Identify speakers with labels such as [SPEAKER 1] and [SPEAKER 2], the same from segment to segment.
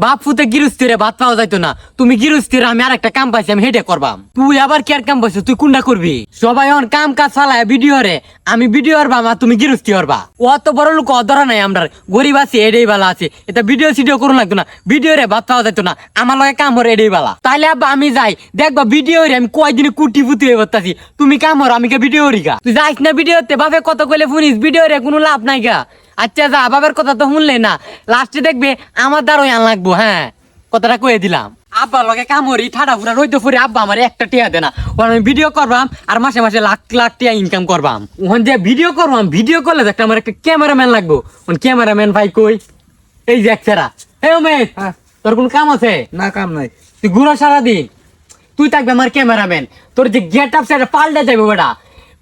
[SPEAKER 1] বাপ ফুতে গিরস্তিরে ভাত পাওয়া যাইতো না, তুমি গিরস্তিরে আমি আর একটা কাম পাইছি, আমি হেডে করবাম। তুই আবার কি আর কাম পাইছো, তুই কোনটা করবি? সবাই এখন কাম কাজ চালায় ভিডিও রে, আমি ভিডিও হরবাম আর তুমি গিরস্তি হরবা। অত বড় লোক অধরা নাই, আমরা গরিব আছি এডেই বালা আছে। এটা ভিডিও সিডিও করুন লাগতো না, ভিডিও রে ভাত পাওয়া যাইতো না, আমার লগে কাম হরে এডেই বালা। তাইলে আব্বা আমি যাই, দেখবা ভিডিও রে আমি কয়দিনে কুটি ফুটি হয়ে বসতাছি, তুমি কাম হর আমি কে ভিডিও হরিগা। তুই যাইস না ভিডিওতে, বাপে কত কইলে শুনিস, ভিডিও রে কোনো লাভ নাই গা। আচ্ছা যা, বাবার কথা তো শুনলে না, লাস্টে দেখবে আমার দ্বারাই আন লাগবো। হ্যাঁ, কথাটা কয়ে দিলাম। আব্বা লগে কামড়ি ঠাডা ফুরা রইতে ফুরে আব্বা আমার একটা টিয়া দে না, আমি ভিডিও করবাম আর মাসে মাসে লাখ লাখ টিয়া ইনকাম করবাম। ওখান যে ভিডিও করবাম, ভিডিও করলে একটা আমার একটা ক্যামেরাম্যান লাগবো। ক্যামেরাম্যান ভাই কই? এই যে একসারা। এই ওমেশ, তোর কোন কাম আছে?
[SPEAKER 2] না কাম নাই।
[SPEAKER 1] তুই ঘুরা সারাদিন, তুই থাকবে আমার ক্যামেরাম্যান। তোর যে গেট আপ সেটা পাল্টে যাবে বেটা।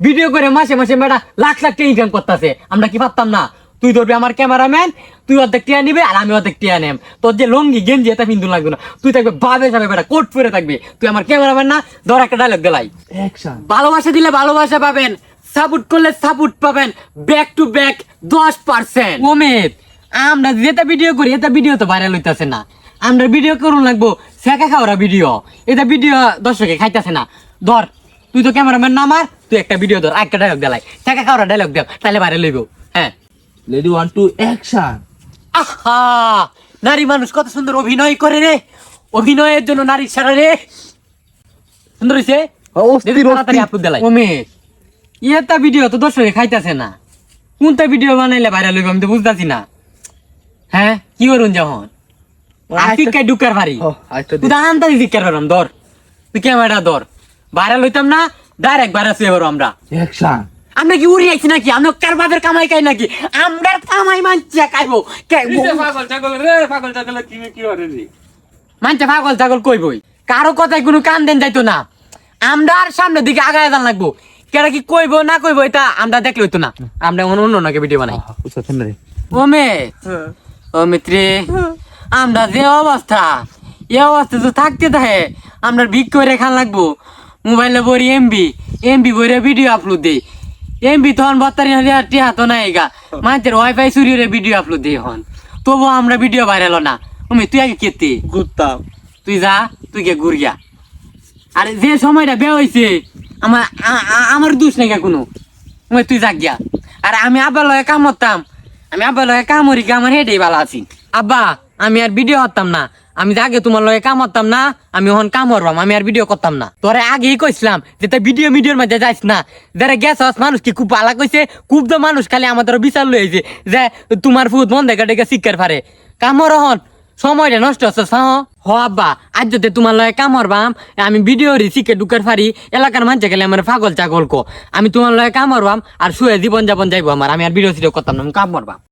[SPEAKER 1] ভিডিও করে মাসে মাসে বেটা লাখ লাখ টিয়া ইনকাম করতেছে, আমরা কি পারতাম না? তুই ধরবি আমার ক্যামেরাম্যান, তুই অর্ধেক টিয়া নিবে আর আমি অর্ধেক টিয়া নেম। তোর যে লঙ্গি গেঞ্জি এটা কিন্তু লাগবে না, তুই থাকবে বাবে যাবে বেটা, কোট পরে থাকবে। তুই আমার ক্যামেরাম্যান না? ধর একটা ডায়লগ দিলাই।
[SPEAKER 2] অ্যাকশন।
[SPEAKER 1] ভালোবাসা দিলে ভালোবাসা পাবেন, সাপোর্ট করলে সাপোর্ট পাবেন, ব্যাক টু ব্যাক 10%। ওমেদ, আমরা যেটা ভিডিও করি এটা ভিডিও তো ভাইরাল হইতাছে না। আমরা ভিডিও করুন লাগবো শেখা খাওয়ারা ভিডিও, এটা ভিডিও দর্শকে খাইতেছে না। ধর, তুই তো ক্যামেরাম্যান না আমার, তুই একটা ভিডিও ধর, একটা ডায়লগ দিলাই, শেখা খাওয়ারা ডায়লগ দেও, তাহলে ভাইরাল হইব। হ্যাঁ,
[SPEAKER 2] লেডি 1 2 অ্যাকশন।
[SPEAKER 1] আহা, নারী মানুষ কত সুন্দর অভিনয় করে রে, অভিনয়ের জন্য নারী ছাড়া রে। সুন্দর হইছে, তাড়াতাড়ি আপলোড দিলাই। ওমেশ, এটা ভিডিও তো দর্শকে খাইতেছে না, কোনটা ভিডিও বানাইলে ভাইরাল হইব আমি তো বুঝতাছি না। হ্যাঁ, কি করুন যখন আজকে ঢুকার পারি, তুই আনতারি শিক্ষার পারলাম। ধর, তুই ক্যামেরা ধর, ভাইরাল হইতাম না, ডাইরেক্ট ভাইরাল হয়ে পারো আমরা।
[SPEAKER 2] অ্যাকশন।
[SPEAKER 1] আমরা কি উড়ি আইছি নাকি? আমরা কার বাপের কামাই খাই নাকি? আমরা কামাই মানছে খাইবো।
[SPEAKER 2] পাগল ছাগল রে, পাগল ছাগল কি করে রে?
[SPEAKER 1] মানছে পাগল ছাগল কইবই, কারো কথায় কোনো কান দেন যাইতো না। আমরা আর সামনের দিকে আগায় যান লাগবো, কেরা কি কইবো না কইবো এটা আমরা দেখলে হইতো না। আমরা অন্য অন্যকে ভিডিও বানাই। ও মিত্রে, আমরা যে অবস্থা, এই অবস্থা তো থাকতে থাকে, আমরা ভিক করে খান লাগবো। মোবাইলে বরি এমবি বইরে ভিডিও আপলোড দেই, এমবি তখন বত্তারি টিয়া তো নাই গা, মাঝের ওয়াইফাই চুরিয়ে ভিডিও আপলোড দেই এখন, তবু আমরা ভিডিও ভাইরাল না। তুমি তুই আগে কেতে
[SPEAKER 2] ঘুরতাম,
[SPEAKER 1] তুই যা, তুই কে ঘুরিয়া। আরে যে সময়টা বে হয়েছে আমার আমার দোষ নাই কোনো, তুই যাক গিয়া। আর আমি আব্বার লগে কাম করতাম, আমি আব্বার লগে কাম করি, আমার হেঁটেই ভালো আছি। আব্বা, আমি আর ভিডিও করতাম না, আমি যে আগে তোমার লগে কাম করতাম না, আমি এখন কাম করবাম, আমি আর ভিডিও করতাম না। তোরে আগেই কইছিলাম যে ভিডিও মিডিওর মধ্যে যাইস না, যারা গেছ মানুষ কি খুব ভালো কইছে, খুব তো মানুষ খালি আমাদের বিচার লইছে যে তোমার ফুট মন দেখা ডেকে শিক্ষার পারে কামর হন সময়টা নষ্ট হচ্ছে। হ আব্বা, আজ যদি তোমার লগে কাম করবাম, আমি ভিডিও শিখে ঢুকার পারি, এলাকার মানুষে গেলে আমার পাগল চাগল কো, আমি তোমার লগে কাম করবাম আর শুয়ে জীবন যাপন যাইবো আমার, আমি আর ভিডিও সিডিও করতাম না, আমি কাম করবাম।